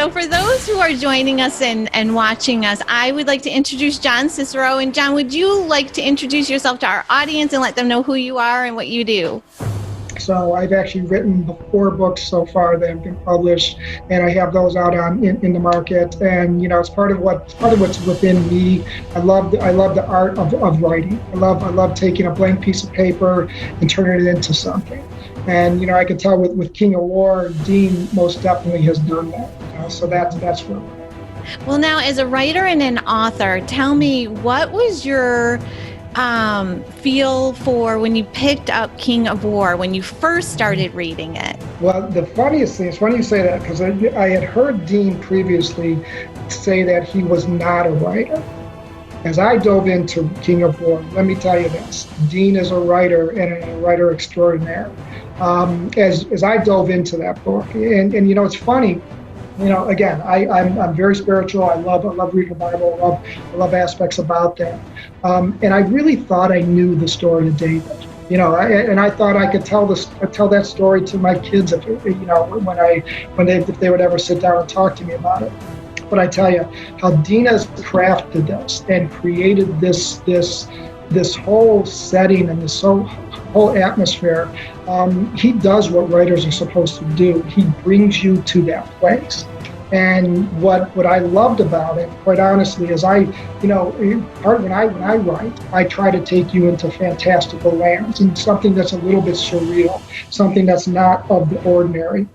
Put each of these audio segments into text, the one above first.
So for those who are joining us and watching us, I would like to introduce John Cicero. And John, would you like to introduce yourself to our audience and let them know who you are and what you do? So I've actually written 4 books so far that have been published, and I have those out in the market. And it's part of what's within me. I love the art of writing. I love taking a blank piece of paper and turning it into something. And I can tell with King of War, Dean most definitely has done that. So that's what. Well, now as a writer and an author, tell me, what was your feel for when you picked up King of War, when you first started reading it? Well, the funniest thing, it's funny you say that, because I had heard Dean previously say that he was not a writer. As I dove into King of War, let me tell you this, Dean is a writer and a writer extraordinaire. As I dove into that book, and it's funny, again, I'm very spiritual. I love reading the Bible. I love aspects about that. And I really thought I knew the story of David. And I thought I could tell that story to my kids if they would ever sit down and talk to me about it. But I tell you, how Dean has crafted this and created this whole setting and this whole atmosphere. He does what writers are supposed to do. He brings you to that place. And what I loved about it, quite honestly, is when I write, I try to take you into fantastical lands and something that's a little bit surreal, something that's not of the ordinary.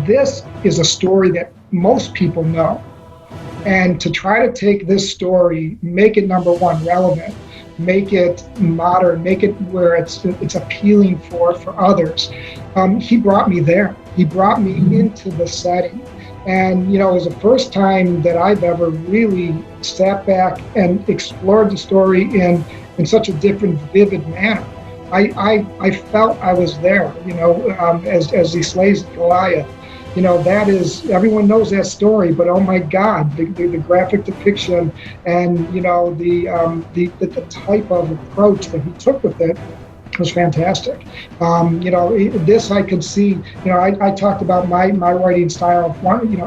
This is a story that most people know. And to try to take this story, make it, number one, relevant, make it modern, make it where it's appealing for others. He brought me there. He brought me into the setting. And, it was the first time that I've ever really sat back and explored the story in such a different, vivid manner. I felt I was there, as he slays Goliath. That is, everyone knows that story, but oh my God, the graphic depiction and, the type of approach that he took with it was fantastic. This I could see, I talked about my writing style.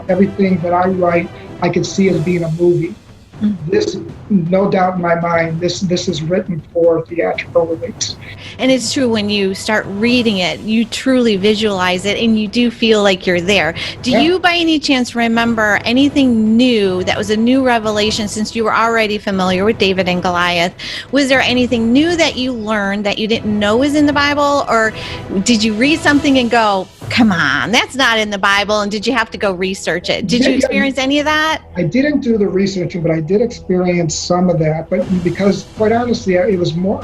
Everything that I write, I could see as being a movie. Mm-hmm. This, no doubt in my mind, this is written for theatrical release. And it's true, when you start reading it, you truly visualize it and you do feel like you're there. Do you by any chance remember anything new that was a new revelation, since you were already familiar with David and Goliath? Was there anything new that you learned that you didn't know was in the Bible? Or did you read something and go, come on, that's not in the Bible, and did you have to go research it? Did you experience any of that? I didn't do the researching, but I did experience some of that. But because, quite honestly, it was more,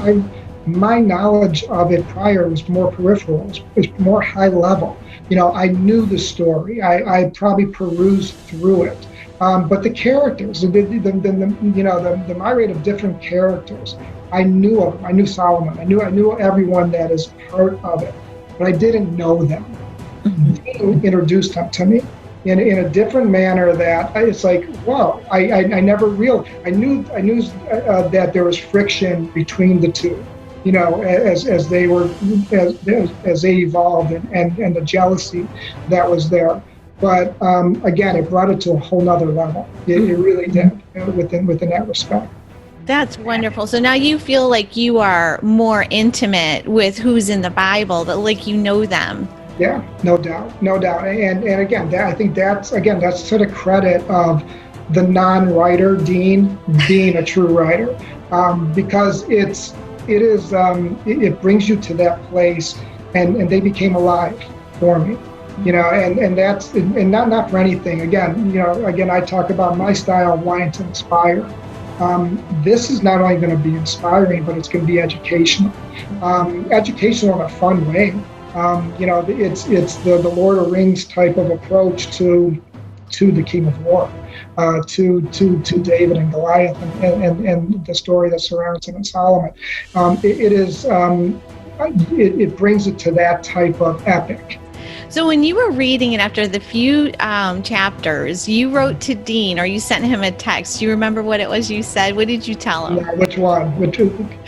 my knowledge of it prior was more peripheral. It was more high level. I knew the story. I probably perused through it. But the characters, the myriad of different characters, I knew of them. I knew Solomon. I knew everyone that is part of it, but I didn't know them. Dean introduced them to me in a different manner that it's like, wow, I never realized. I knew that there was friction between the two, as they evolved and the jealousy that was there. But again, it brought it to a whole nother level. It really did, within that respect. That's wonderful. So now you feel like you are more intimate with who's in the Bible, that like you know them. Yeah, no doubt. And again, I think that's to the credit of the non-writer Dean being a true writer, because it brings you to that place, and they became alive for me, and that's not for anything. Again, I talk about my style of wanting to inspire. This is not only going to be inspiring, but it's going to be educational in a fun way. It's the Lord of the Rings type of approach to the King of War, to David and Goliath, and the story that surrounds him and Solomon. It brings it to that type of epic. So when you were reading it after the few chapters, you wrote to Dean, or you sent him a text. Do you remember what it was you said? What did you tell him? Yeah, which one?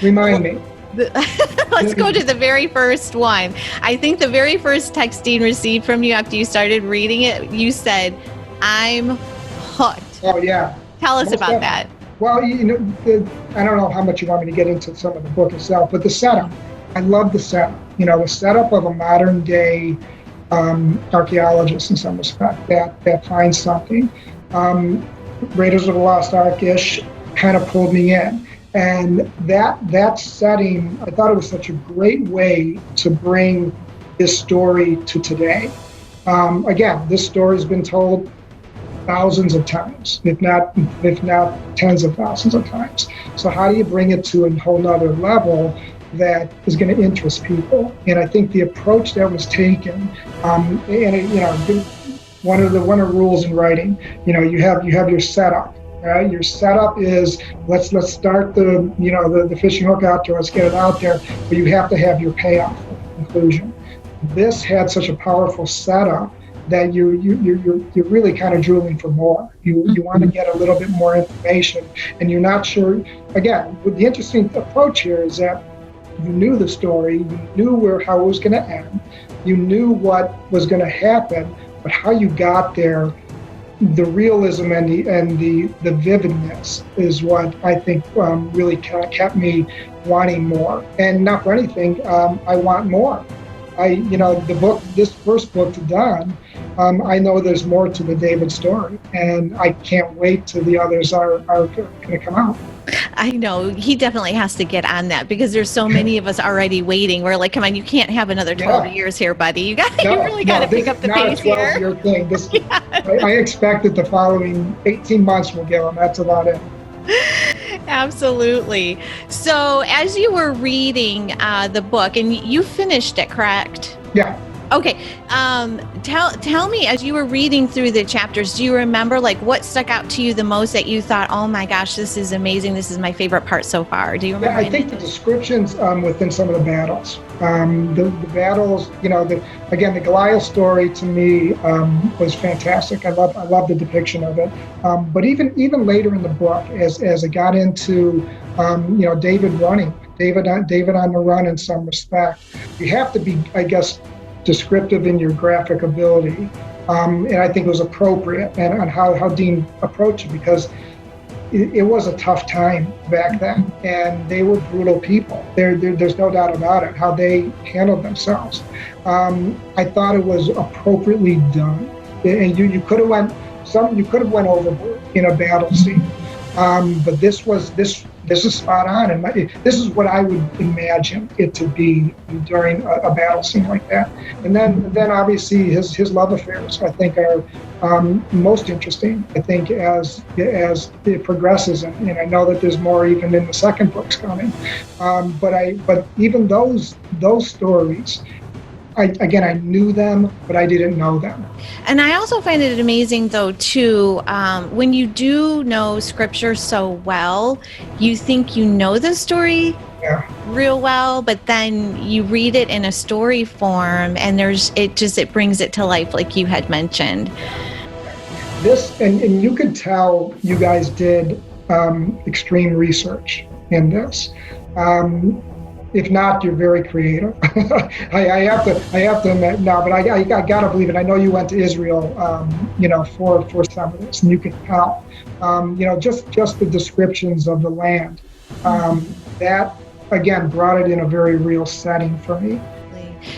Remind me. Let's go to the very first one. I think the very first text Dean received from you after you started reading it, you said, I'm hooked. Oh yeah. Tell us Most about definitely. that. Well, I don't know how much you want me to get into some of the book itself, but the setup. I love the setup. The setup of a modern day archaeologist in some respect that finds something. Raiders of the Lost Ark-ish kind of pulled me in. And that setting, I thought it was such a great way to bring this story to today. Again, this story's been told thousands of times, if not tens of thousands of times. So how do you bring it to a whole nother level that is going to interest people? And I think the approach that was taken, one of the rules in writing, you have your setup. Right? Your setup is let's start the fishing hook out there, let's get it out there, but you have to have your payoff conclusion. This had such a powerful setup that you're really kind of drooling for more. You want to get a little bit more information, and you're not sure. Again, the interesting approach here is that you knew the story, you knew how it was going to end, you knew what was going to happen, but how you got there, the realism and the vividness is what I think really kept me wanting more. And not for anything, I want more. This first book done, I know there's more to the David story, and I can't wait till the others are going to come out. I know he definitely has to get on that because there's so many of us already waiting. We're like, come on, you can't have another 12 years here, buddy. You really got to pick up the pace here. This is not a 12-year thing. Yes. I expect that the following 18 months will give them. That's about it. Absolutely. So as you were reading the book, and you finished it, correct? Yeah. Okay. Tell me, as you were reading through the chapters, do you remember what stuck out to you the most that you thought, oh my gosh, this is amazing. This is my favorite part so far. Do you remember? Yeah, I think the descriptions within some of the battles, the battles, the Goliath story to me was fantastic. I love the depiction of it. But even later in the book, as it got into, David running, David on the run in some respect, you have to be, I guess, descriptive in your graphic ability, and I think it was appropriate and on how Dean approached it, because it was a tough time back then, and they were brutal people. There's no doubt about it, how they handled themselves. I thought it was appropriately done, and you could have went overboard in a battle scene, but this is spot on, and this is what I would imagine it to be during a battle scene like that. And then obviously his love affairs, I think, are most interesting. I think as it progresses, and I know that there's more even in the second book's coming. But even those stories, I knew them, but I didn't know them. And I also find it amazing, though, too, when you do know scripture so well, you think you know the story real well, but then you read it in a story form, and it brings it to life, like you had mentioned. This, and you could tell you guys did extreme research in this. If not, you're very creative. I have to admit, no, but I gotta believe it. I know you went to Israel, for some of this, and you can tell, just the descriptions of the land, that again brought it in a very real setting for me.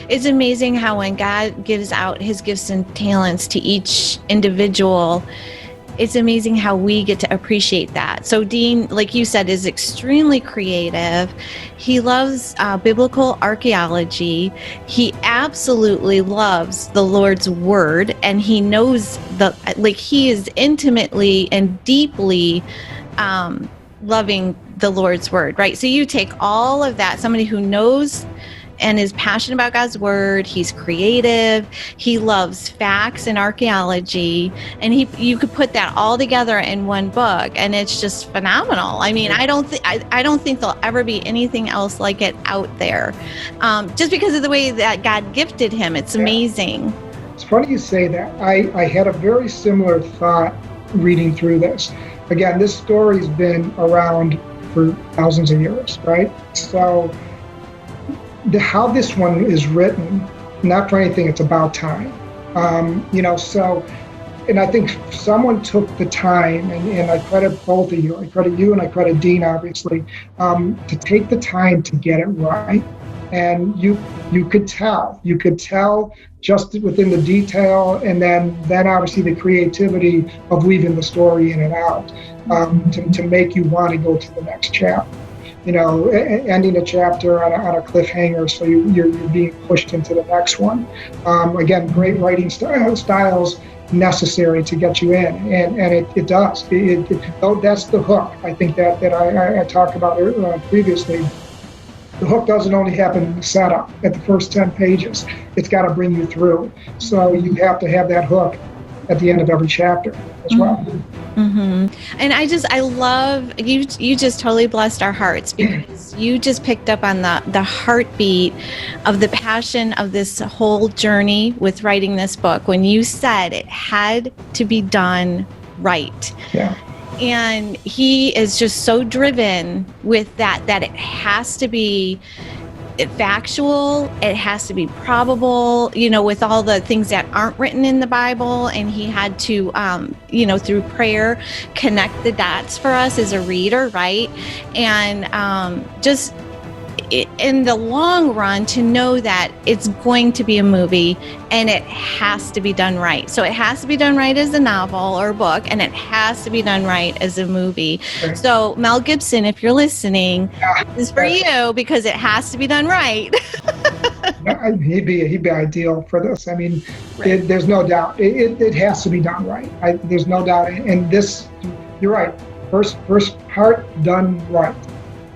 It's amazing how when God gives out his gifts and talents to each individual, it's amazing how we get to appreciate that. So Dean, like you said, is extremely creative. He loves biblical archaeology. He absolutely loves the Lord's word, and he knows he is intimately and deeply loving the Lord's word, right? So you take all of that, somebody who knows and is passionate about God's word. He's creative. He loves facts and archaeology, and you could put that all together in one book, and it's just phenomenal. I mean, I don't think there'll ever be anything else like it out there, just because of the way that God gifted him. It's amazing. It's funny you say that. I had a very similar thought reading through this. Again, this story's been around for thousands of years, right? So how this one is written, not for anything, it's about time. So and I think someone took the time, and I credit both of you. I credit you and I credit Dean, obviously, to take the time to get it right. And you could tell just within the detail, and then obviously the creativity of weaving the story in and out, to make you want to go to the next chapter. Ending a chapter on a cliffhanger, so you're being pushed into the next one. Again, great writing styles necessary to get you in, and it does. That's the hook. I think that I talked about previously. The hook doesn't only happen in the setup at the first 10 pages. It's got to bring you through. So you have to have that hook at the end of every chapter as well. Mm-hmm. And I love, you just totally blessed our hearts, because you just picked up on the heartbeat of the passion of this whole journey with writing this book when you said it had to be done right. Yeah. And he is just so driven with that it has to be factual, it has to be probable, with all the things that aren't written in the Bible. And he had to, through prayer, connect the dots for us as a reader, right? And just in the long run, to know that it's going to be a movie and it has to be done right. So it has to be done right as a novel or book, and it has to be done right as a movie. Right. So Mel Gibson, if you're listening, this is for you, because it has to be done right. He'd be ideal for this. I mean, right. There's no doubt. It has to be done right. There's no doubt. And this, you're right. First part done right.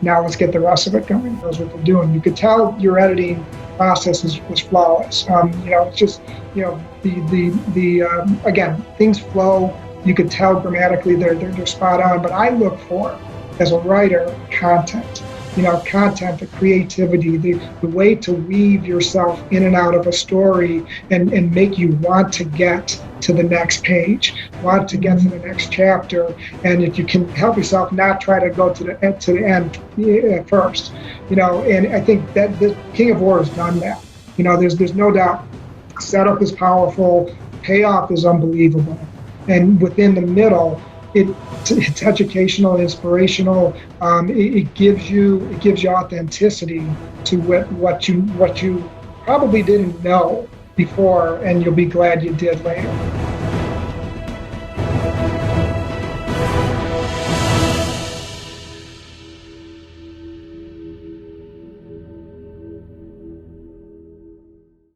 Now let's get the rest of it going. That's what they're doing. You could tell your editing process was flawless. It's just, again, things flow. You could tell grammatically they're spot on. But I look for, as a writer, content. Content, the creativity, the way to weave yourself in and out of a story and make you want to get to the next page, want to get to the next chapter. And if you can help yourself not try to go to the end first, and I think that the King of War has done that. There's no doubt. Setup is powerful, payoff is unbelievable, and within the middle, it's educational, inspirational. It gives you authenticity to what you probably didn't know before, and you'll be glad you did later.